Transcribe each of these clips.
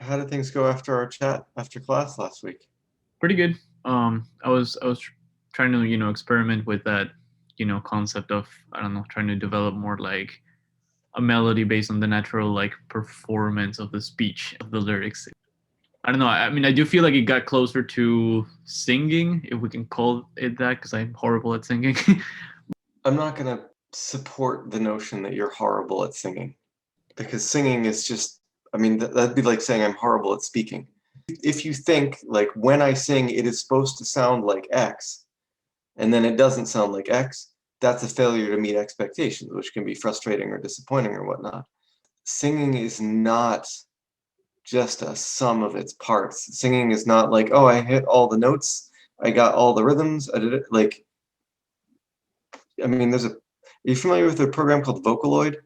How did things go after our chat after class last week? Pretty good. I was trying to experiment with that concept of, I don't know, trying to develop more like a melody based on the natural like performance of the speech of the lyrics. I don't know. I mean, I do feel like it got closer to singing, if we can call it that, because I'm horrible at singing. I'm not going to support the notion that you're horrible at singing because singing is just, I mean, that'd be like saying I'm horrible at speaking. If you think, like, when I sing, it is supposed to sound like X, and then it doesn't sound like X, that's a failure to meet expectations, which can be frustrating or disappointing or whatnot. Singing is not just a sum of its parts. Singing is not like, oh, I hit all the notes, I got all the rhythms, I did it. Like, I mean, are you familiar with a program called Vocaloid?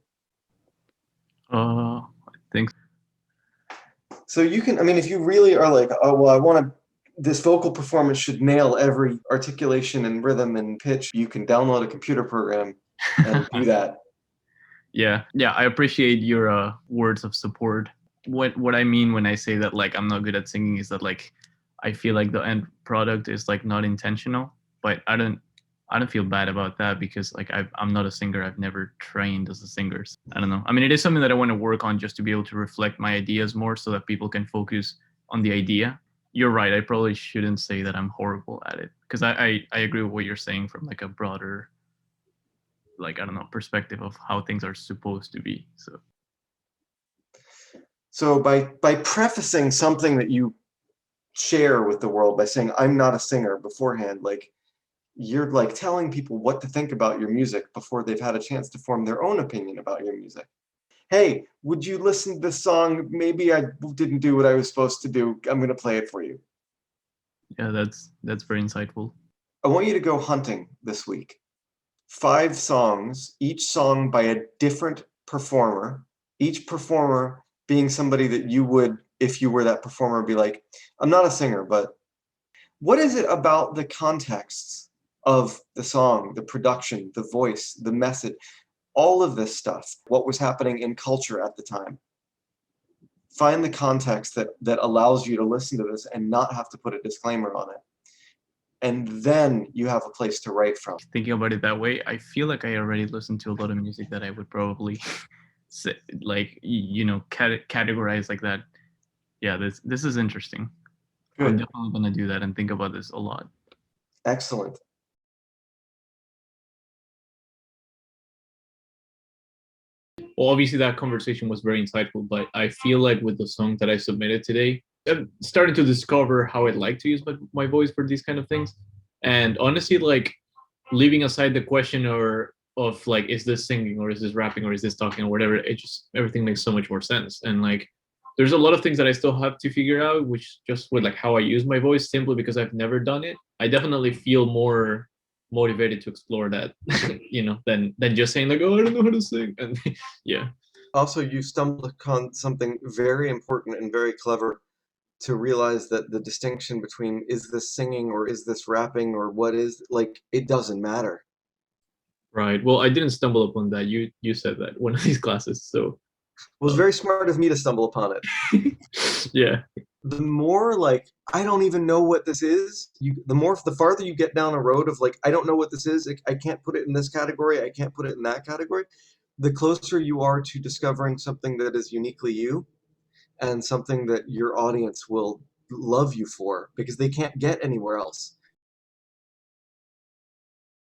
I think. So you can, I mean, if you really are like, oh, well, this vocal performance should nail every articulation and rhythm and pitch, you can download a computer program and do that. Yeah, I appreciate your words of support. What I mean when I say that like I'm not good at singing is that like I feel like the end product is like not intentional, but I don't feel bad about that because like I'm not a singer. I've never trained as a singer. So I don't know. I mean, it is something that I want to work on just to be able to reflect my ideas more so that people can focus on the idea. You're right. I probably shouldn't say that I'm horrible at it because I agree with what you're saying from like a broader, like, I don't know, perspective of how things are supposed to be. So by prefacing something that you share with the world by saying I'm not a singer beforehand, like you're like telling people what to think about your music before they've had a chance to form their own opinion about your music. Hey, would you listen to this song? Maybe I didn't do what I was supposed to do. I'm going to play it for you. Yeah, that's very insightful. I want you to go hunting this week. 5 songs, each song by a different performer, each performer being somebody that you would, if you were that performer, be like, I'm not a singer, but what is it about the contexts of the song, the production, the voice, the message, all of this stuff, what was happening in culture at the time? Find the context that allows you to listen to this and not have to put a disclaimer on it. And then you have a place to write from. Thinking about it that way, I feel like I already listened to a lot of music that I would probably say, like, categorize like that. Yeah, this is interesting. I'm Good. definitely gonna do that and think about this a lot. Excellent. Well, obviously that conversation was very insightful, but I feel like with the song that I submitted today, I'm starting to discover how I'd like to use my voice for these kind of things. And honestly, like, leaving aside the question or of like, is this singing or is this rapping or is this talking or whatever, it just, everything makes so much more sense. And like, there's a lot of things that I still have to figure out, which just with like how I use my voice, simply because I've never done it. I definitely feel more motivated to explore that, than just saying like, oh, I don't know how to sing. And yeah. Also, you stumbled upon something very important and very clever to realize that the distinction between is this singing or is this rapping or what is, like, it doesn't matter. Right. Well, I didn't stumble upon that. You said that one of these classes. So It was very smart of me to stumble upon it. yeah. The more like I don't even know what this is, the farther you get down a road of like I don't know what this is, I can't put it in this category, I can't put it in that category, the closer you are to discovering something that is uniquely you and something that your audience will love you for because they can't get anywhere else.